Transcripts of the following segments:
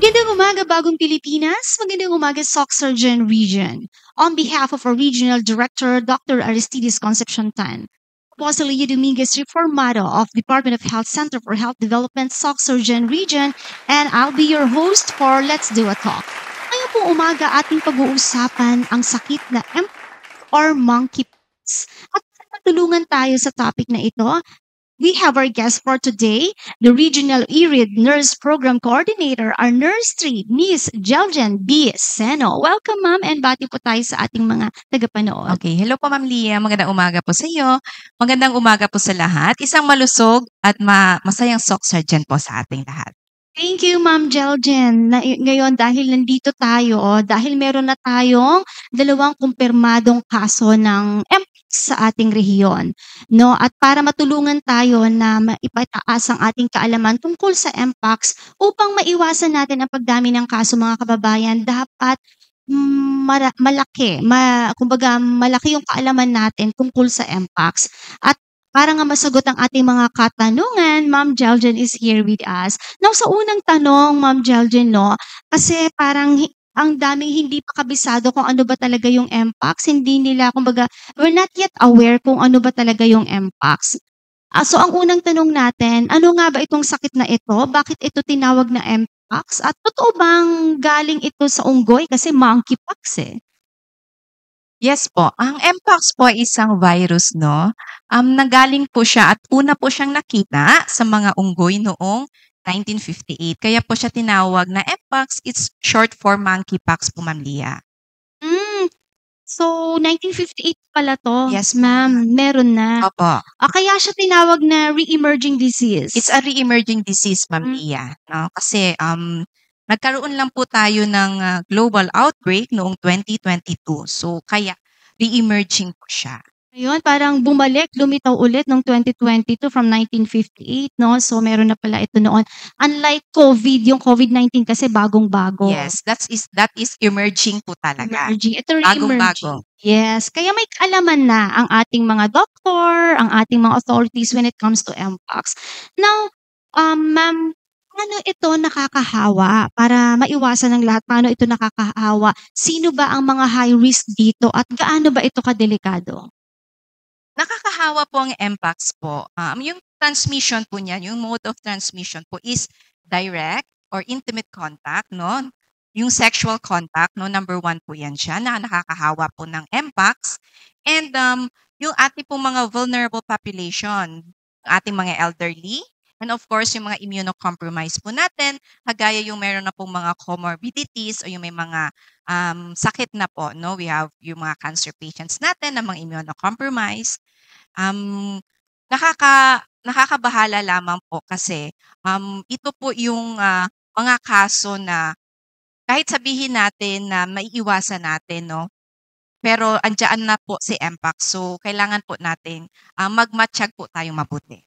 Magandang umaga, Bagong Pilipinas. Magandang umaga, SOC Surgeon Region. On behalf of our Regional Director, Dr. Aristides Concepcion Tan, Apostle Leo Dominguez, Reformado of Department of Health Center for Health Development, SOC Surgeon Region, and I'll be your host for Let's Do a Talk. Ngayon po umaga ating pag-uusapan ang sakit na or monkeypox. At patulungan tayo sa topic na ito, we have our guest for today, the Regional IRID Nurse Program Coordinator, our Nurse 3, Miss Jeljen B. Seno. Welcome, ma'am, and bati po tayo sa ating mga tagapanood. Okay, hello po Ma'am Lia. Magandang umaga po sa iyo. Magandang umaga po sa lahat. Isang malusog at masayang SOC Surgeon po sa ating lahat. Thank you, Ma'am Jeljen. Ngayon, dahil nandito tayo, dahil meron na tayong 2 kumpirmadong kaso ng mpox sa ating rehiyon, no? At para matulungan tayo na maipataas ang ating kaalaman tungkol sa mpox upang maiwasan natin ang pagdami ng kaso, mga kababayan, dapat kumbaga malaki yung kaalaman natin tungkol sa mpox. At para nga masagot ang ating mga katanungan, Ma'am Jeljen is here with us. Now, sa unang tanong, Ma'am Jeljen, no, kasi parang ang daming hindi pa kabisado kung ano ba talaga yung mpox. Hindi nila, kumbaga, we're not yet aware kung ano ba talaga yung mpox. So, ang unang tanong natin, ano nga ba itong sakit na ito? Bakit ito tinawag na mpox? At totoo bang galing ito sa unggoy? Kasi monkeypox eh. Yes po, ang mpox po ay isang virus, no? Nanggaling po siya at una po siyang nakita sa mga unggoy noong 1958. Kaya po siya tinawag na mpox. It's short for monkeypox po, Ma'am Lia. So, 1958 pala to. Yes, ma'am. Meron na. Opo. Kaya siya tinawag na re-emerging disease. It's a re-emerging disease, Ma'am Mm. Lia. No? Kasi nagkaroon lang po tayo ng global outbreak noong 2022. So, kaya re-emerging po siya. Ayun, parang bumalik, lumitaw ulit noong 2022 from 1958, no? So, meron na pala ito noon. Unlike COVID, yung COVID-19 kasi bagong-bago. Yes, that is emerging po talaga. Emerging. Ito re-emerging. Bagong-bago. Yes. Kaya may kaalaman na ang ating mga doktor, ang ating mga authorities when it comes to mpox. Now, ma'am, paano ito nakakahawa? Para maiwasan ng lahat, paano ito nakakahawa? Sino ba ang mga high risk dito at gaano ba ito kadelikado? Nakakahawa po ang mpox po. Yung transmission po niyan, yung mode of transmission po is direct or intimate contact, no? Yung sexual contact, no? Number 1 po yan siya na nakakahawa po ng mpox. And yung ating pong mga vulnerable population, ating mga elderly, and of course, yung mga immunocompromised po natin, kagaya yung meron na pong mga comorbidities o yung may mga sakit na po, no? We have yung mga cancer patients natin na mga immunocompromised. Nakakabahala lamang po kasi ito po yung mga kaso na kahit sabihin natin na maiiwasan natin, no? Pero andiyan na po si mpox. So, kailangan po natin magmatsyag po tayong mabuti.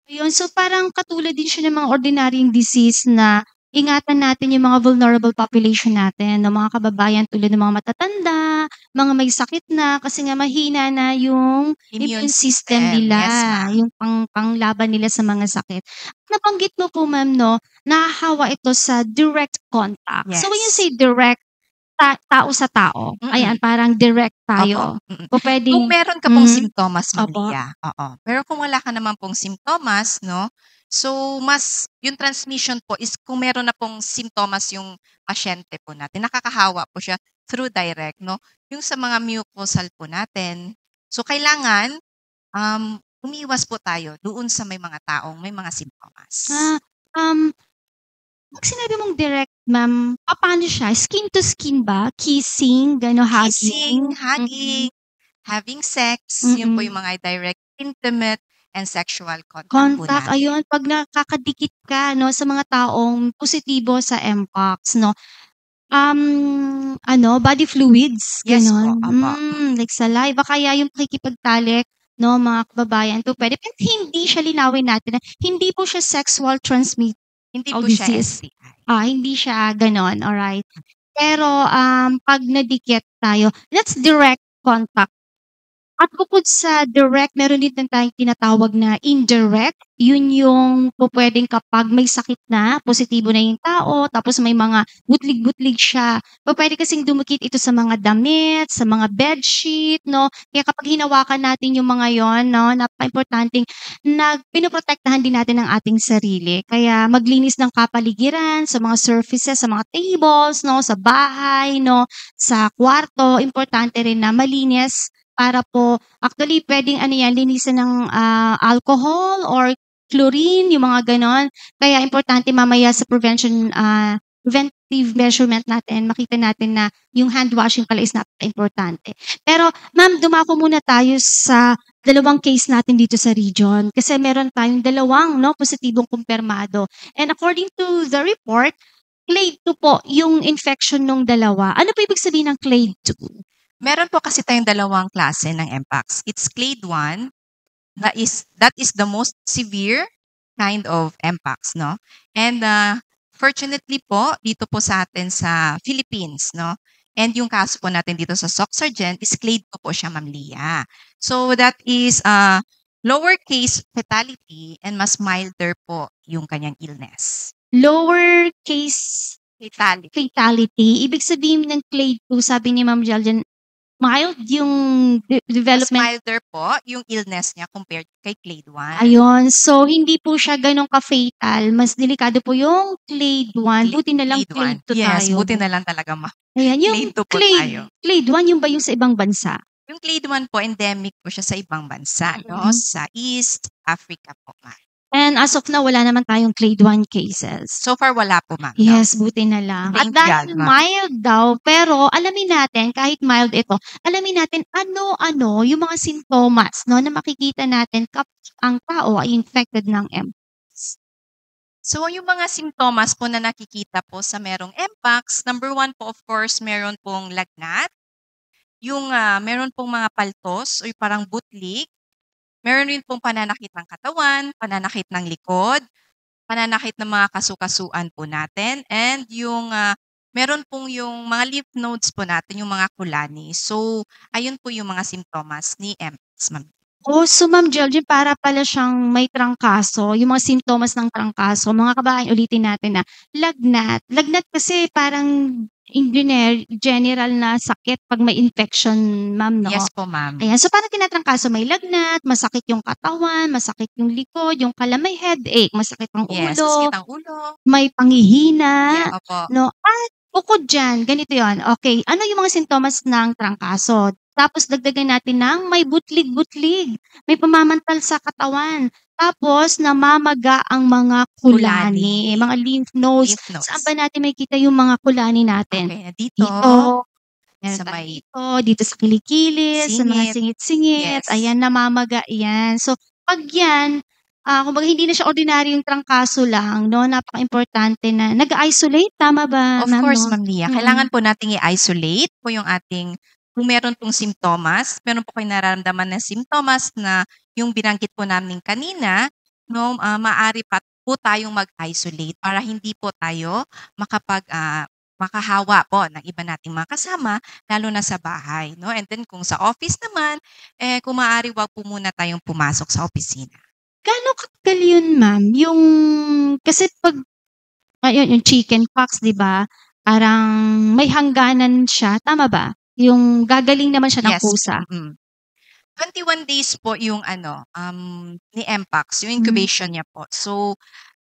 Ayun, so parang katulad din siya ng mga ordinaryong disease na ingatan natin yung mga vulnerable population natin, ng mga kababayan tulad ng mga matatanda, mga may sakit na kasi nga mahina na yung immune system nila, Yes, ma'am. yung panglaban nila sa mga sakit. Nabanggit mo po, ma'am, no, nahahawa ito sa direct contact. So when you Yes. say direct, tao sa tao, ayan, parang direct tayo. Opo. O pwedeng, Kung meron ka pong simptomas, Ma'am Opo. Lia, oo. Pero kung wala ka naman pong simptomas, no? So, yung transmission po is kung meron na pong simptomas yung pasyente po natin, nakakahawa po siya through direct, no? Yung sa mga mucosal po natin. So, kailangan umiwas po tayo doon sa may mga taong may mga simptomas. pag sinabi mong direct, ma'am, paano siya? Skin to skin ba? Kissing, Kissing, hugging? hugging, having sex, yun po yung mga direct, intimate, and sexual contact po Contact, natin. ayun, pag nakakadikit ka, no, sa mga taong positibo sa mpox, no, body fluids, Yes po, gano'n. opo. Like saliva, kaya yung pakikipagtalik, no, mga kababayan, to pwede. Pero hindi siya, linawin natin na hindi po siya sexual transmitted Hindi Oh, po siya disease. STI. Hindi siya gano'n, alright. Pero, pag nadikit tayo, that's direct contact. At bukod sa direct, meron din tayong tinatawag na indirect. Yun yung pupuwedeng kapag may sakit na, positibo na yung tao, tapos may mga butlig-butlig siya. Pupuwede kasing dumikit ito sa mga damit, sa mga bedsheet, 'no? Kaya kapag hinawakan natin yung mga yon, 'no, napakaimportanteng pinoprotektahan din natin ang ating sarili. Kaya maglinis ng kapaligiran, sa mga surfaces, sa mga tables, 'no, sa bahay, 'no, sa kwarto. Importante rin na malinis para po actually puwedeng ano 'yan, linisan ng, alcohol or chlorine, yung mga gano'n. Kaya importante mamaya sa preventive measurement natin, makita natin na yung hand washing pala is napakaimportante. Pero ma'am, dumako muna tayo sa dalawang case natin dito sa region. Kasi meron tayong dalawang 'no, positibong kumpirmado. And according to the report, clade 2 po yung infection nung dalawa. Ano po ibig sabihin ng clade 2? Meron po kasi tayong dalawang klase ng mpox. It's clade 1, that is the most severe kind of mpox, no? And fortunately po, dito po sa atin sa Philippines, no? And yung kaso po natin dito sa Soxargen is clade 2 po siya, Ma'am Lia. So that is lower case fatality and mas milder po yung kanyang illness. Lower case fatality. Ibig sabihin ng clade 2, sabi ni Ma'am Jeljen, mild yung Mas development. milder po yung illness niya compared kay clade 1. Ayun. So, hindi po siya gano'n ka-fatal. Mas delikado po yung clade 1. Buti na lang clade 2 Yes, tayo. buti na lang talaga Ayan, yung clade 2 po tayo. clade 1, yung ba yung sa ibang bansa? Yung clade 1 po, endemic po siya sa ibang bansa, no? Sa East Africa po, ma'am. And as of now, wala naman tayong clade 1 cases. So far, wala po, ma'am. Yes, buti na lang. At Thank dahil God, ma'am. mild daw, pero alamin natin, kahit mild ito, alamin natin ano-ano yung mga sintomas, no, na makikita natin kapag ang tao ay infected ng mpox. So, yung mga simptomas po na nakikita po sa merong mpox, number 1 po, of course, meron pong lagnat. Yung meron pong mga paltos o yung parang butlig. Meron rin pong pananakit ng katawan, pananakit ng likod, pananakit ng mga kasukasuan po natin, and yung meron pong yung mga lymph nodes po natin, yung mga kulani. So, ayun po yung mga simptomas ni mpox, ma'am. Oh, so Ma'am Jeljen, para pala siyang may trangkaso, yung mga simptomas ng trangkaso. Mga kababayan, ulitin natin na lagnat. Lagnat kasi parang general na sakit 'pag may infection, ma'am, 'no? Yes po, ma'am. Ayan, so parang tinatrangkaso, may lagnat, masakit yung katawan, masakit yung likod, yung may headache, masakit ang Yes, ulo, masakit ang ulo. may panghihina, Yeah, opo. 'no? At bukod diyan, ganito 'yon, okey, ano yung mga sintomas ng trangkaso? Tapos dagdagan natin ng may butlig-butlig, may pamamantal sa katawan, tapos namamaga ang mga kulani, mga lymph nodes. Lymph nodes. Saan ba natin makikita yung mga kulani natin? Okay, dito. Meron Sa tayo may dito sa kilikili, sa mga singit. singit-singit, Yes. ayan, namamaga 'yan. So, 'pag 'yan, kumbaga hindi na siya ordinaryong trangkaso lang, 'no, napakaimportante na nag-a-isolate, tama ba, Of ma'am, course, 'no? Ma'am Lia. Kailangan po nating i-isolate po yung ating kung meron pong simptomas, meron po kayong nararamdaman na simptomas na yung binanggit po namin kanina, 'no, maaari pa po tayong mag-isolate para hindi po tayo makahawa po ng iba nating mga kasama, lalo na sa bahay, 'no? And then kung sa office naman, kung maaari, 'wag po muna tayong pumasok sa opisina. Gaano katagal yun, ma'am? Yung kasi 'pag ayun, yung chickenpox, 'di ba, parang may hangganan siya, tama ba? Yung gagaling naman siya ng Yes, kusa. 21 days po yung ni mpox, yung incubation niya po. So,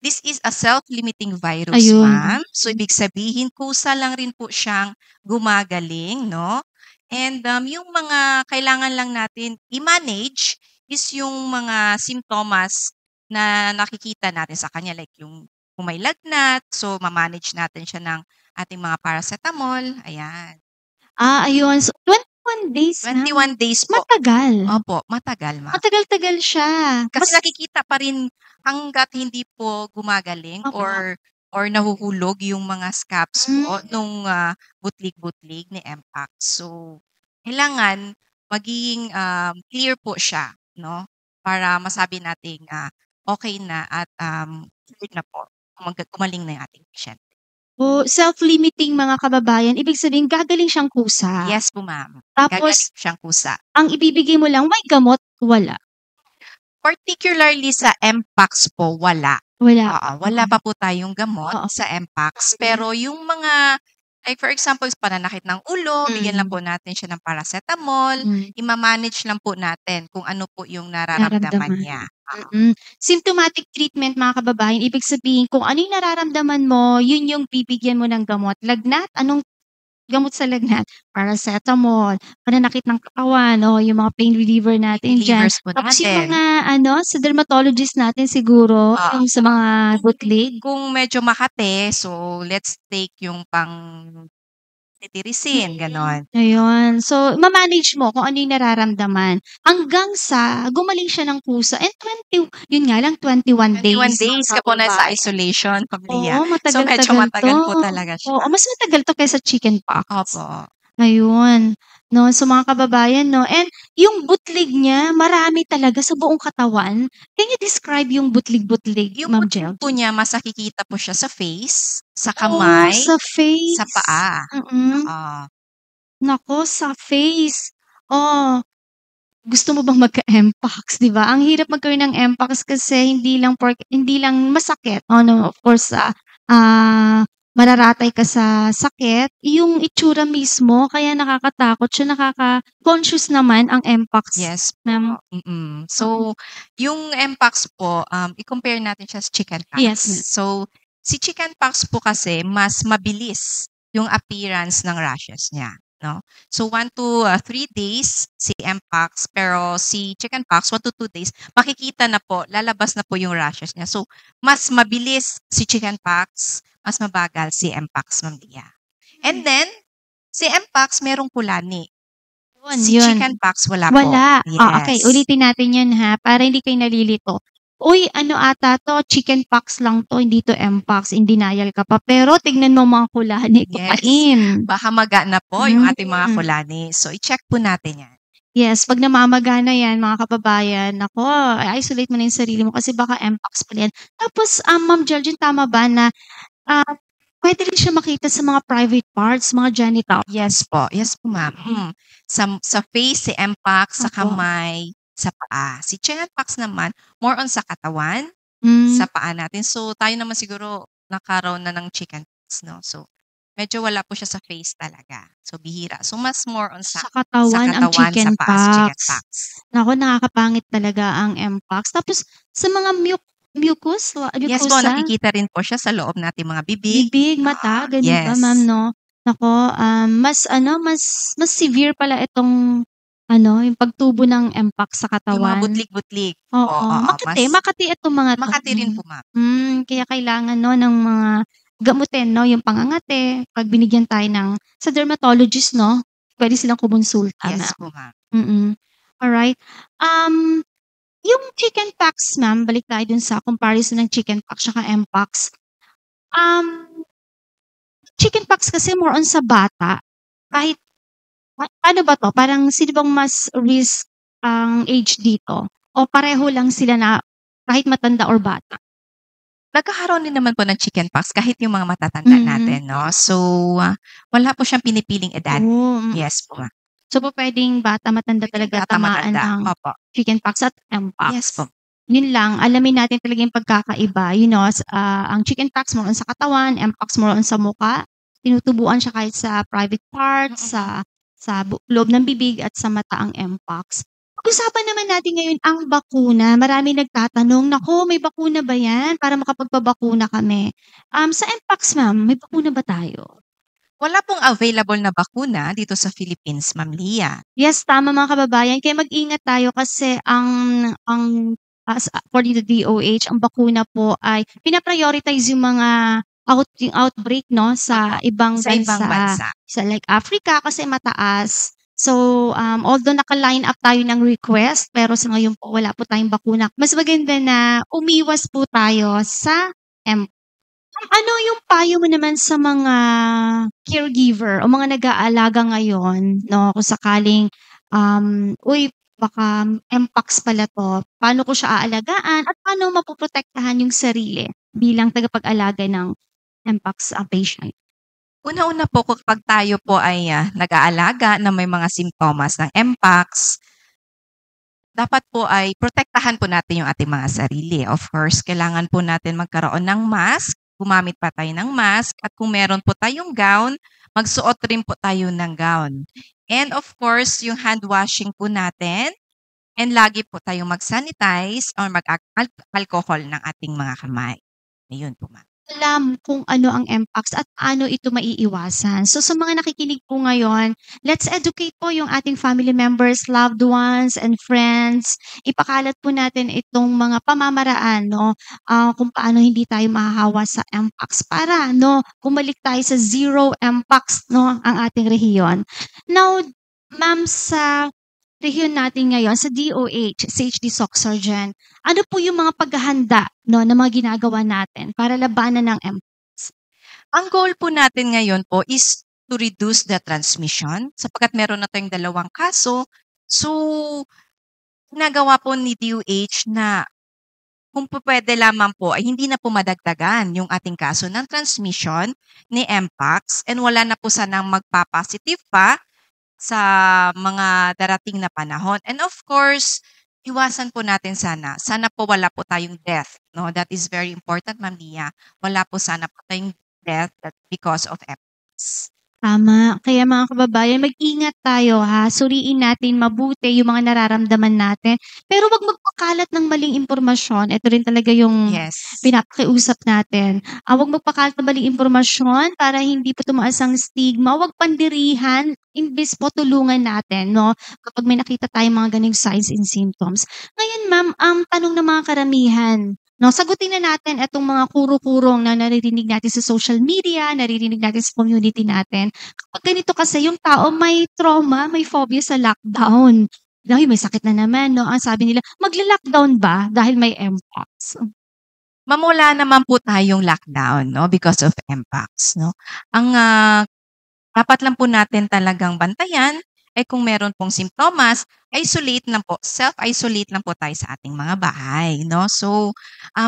this is a self-limiting virus, Ayun. ma'am. So, ibig sabihin, kusa lang rin po siyang gumagaling, no? And yung mga kailangan lang natin i-manage is yung mga simptomas na nakikita natin sa kanya. Like yung kung may lagnat, so ma-manage natin siya ng ating mga paracetamol. Ayan. Ayun. So, 21 days na. 21 days po. Matagal. Opo, matagal, ma'am. Matagal-tagal siya. Kasi nakikita pa rin hangga't hindi po gumagaling Opo. or nahuhulog yung mga scabs po nung butlig-butlig ni mpox. So, kailangan maging clear po siya, no? Para masabi nating okay na at cured na po, gumaling na yung ating pasyente. Oh, self-limiting mga kababayan, ibig sabihin gagaling siyang kusa. Yes po, ma'am. Tapos Gagaling siyang kusa. ang ibibigay mo lang may gamot, wala? Particularly sa Mpox po, wala. Wala Oo, pa. wala pa po tayong gamot Oo. sa Mpox. Pero yung mga like for example, pananakit ng ulo, bigyan lang po natin siya ng paracetamol, ima-manage lang po natin kung ano po yung nararamdaman Nararamdaman. niya. Symptomatic treatment mga kababayan, ibig sabihin kung ano yung nararamdaman mo, yun yung bibigyan mo ng gamot. Lagnat, anong gamot sa lagnat? Paracetamol, pananakit ng katawan, yung mga pain reliever natin diyan. Relievers po Tapos yung natin. mga sa dermatologist natin siguro, Oo. yung sa mga bootleg. Kung medyo makate, so let's take yung cetirizine, gano'n. Ayun. So, ma-manage mo kung ano yung nararamdaman hanggang sa gumaling siya ng kusa and yun nga lang 21 days. 21 days ka po nasa kababayan. isolation, pamilya. Oo, So medyo matagal-tagal matagal to. po talaga siya. Oo, mas matagal to kaysa chickenpox. Opo. Ayun. 'No, so mga kababayan 'no, and yung butlig niya marami talaga sa buong katawan. Can you describe yung butlig-butlig, Yung Ma'am butlig Jel? po niya mas nakikita po siya sa face, sa Oh, kamay, sa face. sa paa. Oo. Naku, sa face. Oh, gusto mo bang magka-mpox, 'di ba? Ang hirap magkaroon ng mpox kasi hindi lang masakit, of course, mararatay ka sa sakit, yung itsura mismo kaya nakakatakot siya, nakaka-conscious naman ang mpox, Yes ma'am. po. So, yung Mpox po, i-compare natin siya sa chickenpox. Yes, ma'am. So, si chickenpox po kasi mas mabilis yung appearance ng rashes niya, no? So, 1 to 3 days si Mpox, pero si chickenpox 1 to 2 days, makikita na po, lalabas na po yung rashes niya. So, mas mabilis si chickenpox, mas mabagal si Mpox, Ma'am Lia. And then, si Mpox merong kulani. Si Yun. chickenpox wala po. Wala. Okay, Yes. ulitin natin 'yan ha, para hindi kayo nalilito. Uy, ano ata 'to, chickenpox lang 'to, hindi 'to mpox, in denial ka pa. Pero tignan mo mga kulani, Yes. kupain. Baka maga na po yung ating mga kulani. So, i-check po natin yan. Yes, 'pag namamaga na 'yan mga kababayan, naku, i-isolate mo na 'yung sarili mo kasi baka mpox pala 'yan. Tapos, Ma'am Georgine, tama ba na, puwede rin siya makita sa mga private parts, mga genital? Yes po. Yes po, ma'am. Sa face, si Mpox, sa Opo. kamay, sa paa. Si chickenpox naman, more on sa katawan, sa paa natin. So, tayo naman siguro nagkaroon na ng chickenpox, no? So, medyo wala po siya sa face talaga. So, bihira. So, mas more on Sa sa katawan ang katawan, sa paa, sa chickenpox. chickenpox. Naku, nakakapangit talaga ang mpox. Tapos sa mga mucus, Yes po, mucosa, nakikita rin po siya sa loob nating mga bibig. bibig, mata, gano'n ba, Yes. ma'am, 'no? Naku, mas severe pala itong yung pagtubo ng mpox sa Yung mga katawan. butlig-butlig. Oo, Makati itong mga 'to. Makati rin po, ma'am. Kaya kailangan 'no ng mga gamutin 'no, yung pangangati, 'pag binigyan tayo sa dermatologist 'no, puwede silang kumonsulta, Yes ma'am. po, ma'am. Alright. Yung chickenpox, ma'am, balik tayo dun sa comparison ng chickenpox tsaka mpox. Chickenpox kasi more on sa bata. Kahit paano ba 'to, parang sino bang mas risk ang age dito o pareho lang sila na kahit matanda or bata? Nagkakaroon din naman po ng chickenpox kahit yung mga matatanda natin, no? So, wala po siyang pinipiling edad. Yes po, ma'am. So, pupuwedeng bata, matanda Pwedeng talaga bata, tamaan matanda. ng Opo. chickenpox at mpox. Yes po. Yun lang, alamin natin talaga yung pagkakaiba. Ang chickenpox more on sa katawan, mpox more on sa mukha. Tinutubuan siya kahit sa private parts, sa loob ng bibig at sa mata ang mpox. Pag-usapan naman natin ngayon ang bakuna. Maraming nagtatanong, "Naku, may bakuna ba 'yan para makapagpabakuna kami?" Sa mpox, ma'am, may bakuna ba tayo? Wala pong available na bakuna dito sa Philippines, Ma'am Lia. Yes, tama mga kababayan. Kaya mag-ingat tayo kasi according to DOH, ang bakuna po ay pina-prioritize yung mga yung outbreak 'no, sa ibang Sa ibang bansa. Sa like Africa kasi mataas. So, although naka-line up tayo ng request, pero sa ngayon po wala po tayong bakuna. Mas maganda na umiwas po tayo sa ano yung payo mo naman sa mga caregiver o mga nag-aalaga ngayon 'no, kung sakaling, "Uy, baka mpox pala 'to." Paano ko siya aalagaan at paano mapoprotektahan yung sarili bilang tagapag-alaga ng mpox patient? Una-una po kapag tayo po ay, nag-aalaga na may mga simptomas ng mpox, dapat po ay protektahan po natin yung ating mga sarili. Of course, kailangan po natin magkaroon ng mask, gumamit pa tayo ng mask, at kung meron po tayong gown, magsuot rin po tayo ng gown. And of course, yung hand washing po natin, and lagi po tayong mag-sanitize or mag-alcohol ng ating mga kamay. Ayun po, ma'am. Alam kung ano ang mpox at paano ito maiiwasan. So sa mga nakikinig po ngayon, let's educate po yung ating family members, loved ones, and friends. Ipakalat po natin itong mga pamamaraan, no, kung paano hindi tayo mahahawa sa mpox para, no, bumalik tayo sa zero mpox, no, ang ating rehiyon. Now, ma'am, sa rehiyon natin ngayon, sa DOH, sa HD SOC Surgeon, ano po yung mga paghahanda, no, na mga ginagawa natin para labanan ng mpox? Ang goal po natin ngayon po is to reduce the transmission sapagkat meron na tayong 2 kaso. So, ginagawa po ni DOH na kung pupuwede lamang po ay hindi na po madagdagan yung ating kaso ng transmission ni mpox and wala na po sanang magpa-positive pa sa mga darating na panahon. And of course, iwasan po natin sana po wala po tayong death, 'no? That is very important, Ma'am Lia. Wala po sana po tayong death because of mpox. Tama. Kaya mga kababayan, mag-ingat tayo ha. Suriin natin mabuti yung mga nararamdaman natin. Pero wag magpakalat ng maling impormasyon. Ito rin talaga yung Yes. pinapakiusap natin. Wag magpakalat ng maling impormasyon para hindi po tumaas ang stigma. Wag pandirihan. Imbis po tulungan natin, no? Kapag may nakita tayong mga ganung signs and symptoms. Ngayon, ma'am, tanong ng mga karamihan, no, sagutin na natin itong mga kuro-kurong na naririnig natin sa social media, naririnig natin sa community natin. Kapag ganito kasi yung tao may trauma, may phobia sa lockdown. Dahil may sakit na naman, no? Ang sabi nila, magla-lockdown ba dahil may mpox? Ma'am, wala naman po tayong lockdown, 'no, because of mpox, 'no. Ang, dapat lang po natin talagang bantayan ay kung meron pong simptomas, isolate lang po, self-isolate lang po tayo sa ating mga bahay, 'no. So,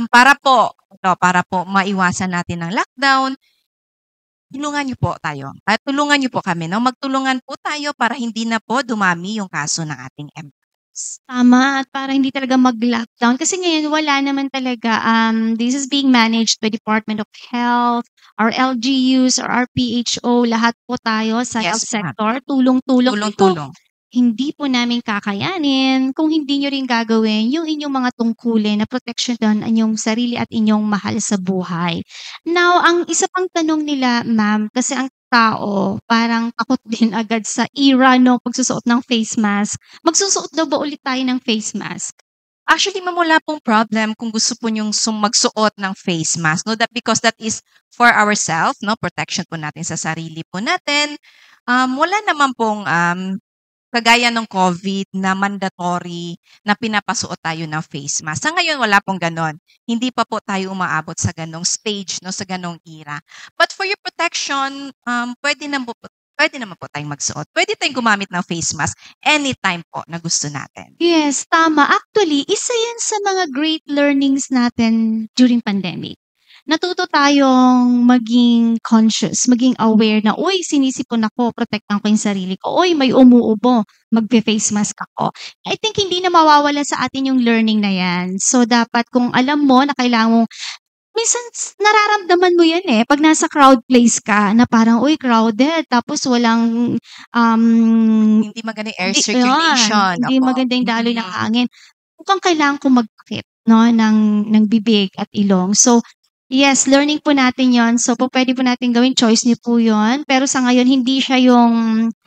para po maiwasan natin ang lockdown, tulungan niyo po tayo at tulungan niyo po kami, 'no. Magtulungan po tayo para hindi na po dumami yung kaso ng ating mpox. Tama, at para hindi talaga mag-lockdown kasi ngayon wala naman talaga, this is being managed by Department of Health, our LGUs or our PHO, lahat po tayo sa Yes, health ma'am. sector, tulong-tulong. Ito, Tulong-tulong. hindi po namin kakayanin kung hindi niyo rin gagawin yung inyong mga tungkulin na proteksyonan ang inyong sarili at inyong mahal sa buhay. Now, ang isa pang tanong nila, ma'am, kasi ang tao parang takot din agad sa era, no, pagsusuot ng face mask. Magsusuot daw ba ulit tayo ng face mask? Actually, ma'am, wala pong problem kung gusto po niyong magsuot ng face mask, 'no, because that is for ourself, 'no, protection po natin sa sarili po natin. Wala naman pong, kagaya ng COVID na mandatory na pinapasuot tayo ng face mask. Sa ngayon wala pong gano'n. Hindi pa po tayo umaabot sa gano'ng stage, 'no, sa gano'ng era. But for your protection, puwede naman po tayong magsuot. Puwede tayong gumamit ng face mask anytime po na gusto natin. Yes, tama. Actually, isa 'yan sa mga great learnings natin during pandemic. Natuto tayong maging conscious, maging aware na, "Uy, sinisipon ako, protektahan ko yung sarili ko. Uy, may umuubo, magfe-face mask ako." I think hindi na mawawala sa atin yung learning na 'yan. So, dapat kung alam mo na kailangan mong minsan nararamdaman mo 'yan, eh, 'pag nasa crowd place ka na parang, "Uy, crowded." Tapos walang, Hindi magandang air hindi circulation, hindi opo. maganda yung daloy ng Mm. hangin. Mukhang kailangan kong magtakip, 'no, ng bibig at ilong. So, yes, learning po natin 'yon. So, pupuwede po natin gawin, choice niyo po 'yon. Pero sa ngayon hindi siya yung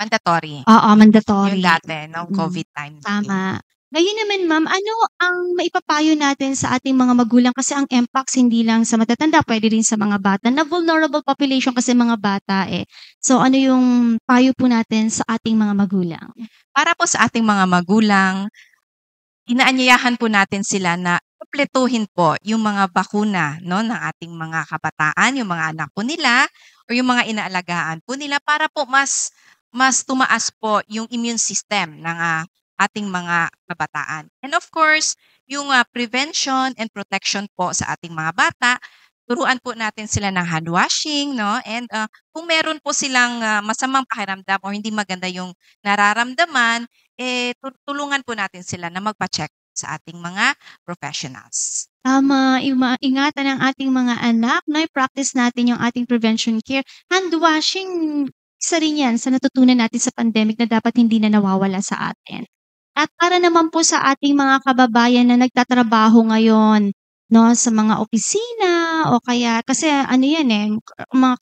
Mandatory. oo, Yung mandatory. dati nung COVID times din. Tama. Ngayon naman, ma'am, ano ang maipapayo natin sa ating mga magulang? Kasi ang mpox hindi lang sa matatanda, puwede rin sa mga bata na vulnerable population kasi mga bata, eh. So, ano yung payo po natin sa ating mga magulang? Para po sa ating mga magulang, inaanyayahan po natin sila na kumpletuhin po yung mga bakuna, 'no, ng ating mga kabataan, yung mga anak po nila o yung mga inaalagaan po nila para po mas mas tumaas po yung immune system ng, ating mga kabataan. And of course, yung, prevention and protection po sa ating mga bata, turuan po natin sila ng hand washing, no? And kung meron po silang masamang pakiramdam o hindi maganda yung nararamdaman, tulungan po natin sila na magpa-check sa ating mga professionals. Tama, ingatan ang ating mga anak, no? I-practice natin yung ating prevention care. Hand washing, isa rin yan sa natutunan natin sa pandemic na dapat hindi na nawawala sa atin. At para naman po sa ating mga kababayan na nagtatrabaho ngayon, no, sa mga opisina o kaya kasi ano yan mga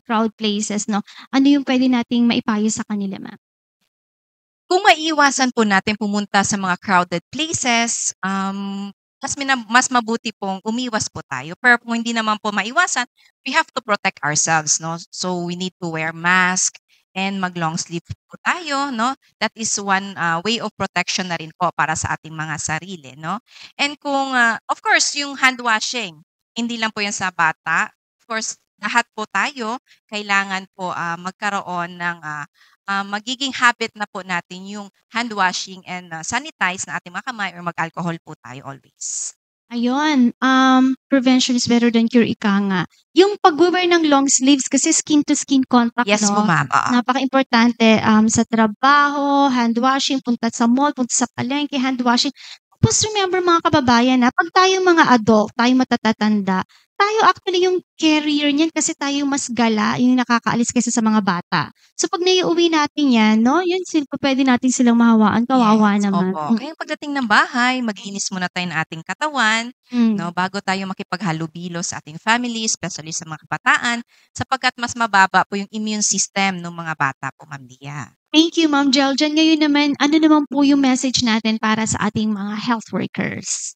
crowd places, no? Ano yung pwede nating maipayo sa kanila, ma'am? Kung maiiwasan po natin pumunta sa mga crowded places, mas mabuti pong umiwas po tayo. Pero kung hindi naman po maiwasan, we have to protect ourselves, no? So we need to wear mask and mag-long sleeve po tayo, no? That is one way of protection na rin po para sa ating mga sarili, no? And kung, of course, yung hand washing, hindi lang po yan sa bata. Of course, lahat po tayo kailangan po magkaroon ng magiging habit na po natin yung hand washing and sanitize na ating mga kamay or mag-alcohol po tayo always. Ayun, prevention is better than cure, ika nga. Yung pag-wear ng long sleeves kasi skin to skin contact, Yes po, no? ma'am. Napaka-importante sa trabaho, hand washing, punta sa mall, punta sa palengke, hand washing. Tapos remember mga kababayan, pag tayo mga adult, tayo matatatanda, tayo actually yung carrier niyan kasi tayo mas gala, yung nakakaalis kasi sa mga bata. So pag naiuwi natin yan, no, yun pwede natin silang mahawaan, kawawa Yes, naman. opo. Kaya pagdating ng bahay, maglinis muna tayo ng ating katawan, no, bago tayo makipaghalubilo sa ating family, especially sa mga kabataan, sapagkat mas mababa po yung immune system ng mga bata po, Ma'am Lia. Thank you, Ma'am Jeljan. Ngayon naman, ano naman po yung message natin para sa ating mga health workers?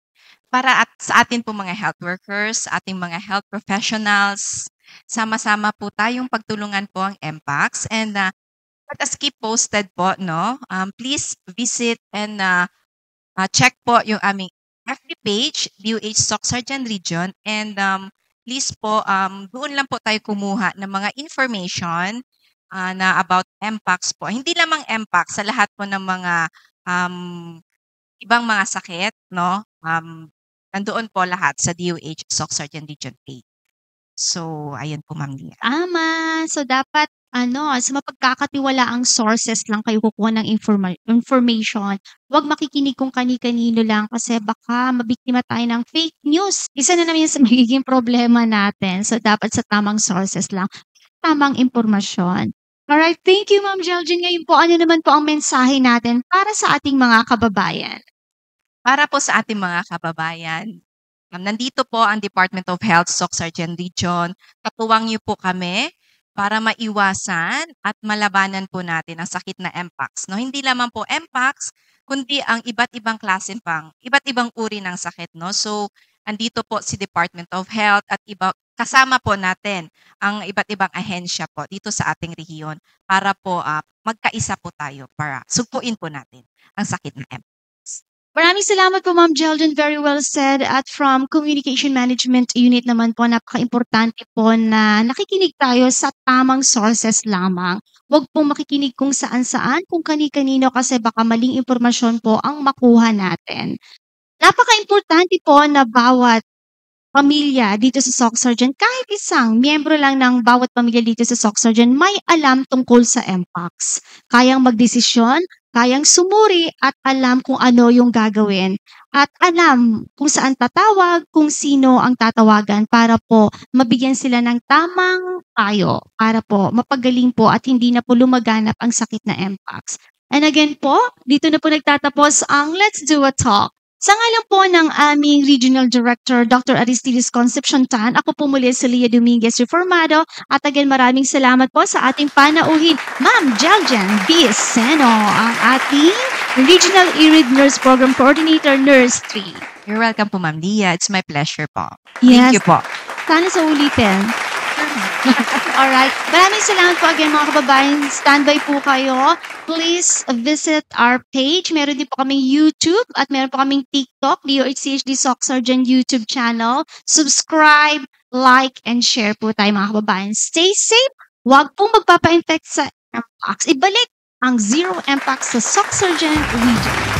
Para sa atin po mga health workers, ating mga health professionals, sama-sama po tayong pagtulungan po ang MPACS and let us keep posted po, no? Please visit and check po yung aming FB page, DOH SOC Surgeon Region, and please po, doon lang po tayo kumuha ng mga information na about MPACS po. Hindi lamang MPACS, sa lahat po ng mga ibang mga sakit, no? Nandoon po lahat sa DOH SOC Surgeon Region page. So, ayun po, Ma'am Lia. Tama. So, dapat sa mapagkakatiwalaang sources lang kayo kukuha ng information. Huwag makikinig kung kani-kanino lang kasi baka mabiktima tayo ng fake news. Isa na naman yan sa magiging problema natin. So, dapat sa tamang sources lang, tamang impormasyon. Alright, thank you, Ma'am Jeljan. Ngayon po, ano naman po ang mensahe natin para sa ating mga kababayan? Para po sa ating mga kababayan, nandito po ang Department of Health, SOC Surgeon Region. Katuwang niyo po kami para maiwasan at malabanan po natin ang sakit na MPACS. No, hindi lamang po MPACS, kundi ang iba't ibang klase iba't ibang uri ng sakit. No? So, andito po si Department of Health at kasama po natin ang iba't ibang ahensya po dito sa ating rehiyon para po magkaisa po tayo para sugpuin po natin ang sakit na MPACS. Maraming salamat po, Ma'am Jeljan. Very well said. At from Communication Management Unit naman po, napaka-importante po na nakikinig tayo sa tamang sources lamang. Huwag pong makikinig kung saan-saan, kung kani-kanino kasi baka maling impormasyon po ang makuha natin. Napaka-importante po na bawat pamilya dito sa SOC Surgeon, kahit isang miyembro lang ng bawat pamilya dito sa SOC Surgeon, may alam tungkol sa MPACS. Kayang magdesisyon, kayang sumuri at alam kung ano yung gagawin. At alam kung saan tatawag, kung sino ang tatawagan para po mabigyan sila ng tamang payo, para po mapagaling po at hindi na po lumaganap ang sakit na MPACS. And again po, dito na po nagtatapos ang Let's Do a Talk. Sa ngalan po ng aming Regional Director, Dr. Aristides Concepcion Tan, ako po muli si Leah Dominguez Reformado at again maraming salamat po sa ating panauhin, Ma'am Jeljan B. Seno, ang ating Regional ERID Nurse Program Coordinator, Nurse 3. You're welcome po, Ma'am Lia. It's my pleasure po. Yes. Thank you po. Sana sa ulitin. Alright. Maraming salamat po again mga kababayan. Standby po kayo. Please visit our page. Meron din po kaming YouTube at meron po kaming TikTok, DOHCHD SOC Surgeon YouTube channel. Subscribe, like, and share po tayo mga kababayan. Stay safe. Huwag pong magpapa-infect sa MPACS. Ibalik ang zero MPACS sa SOC Surgeon Region.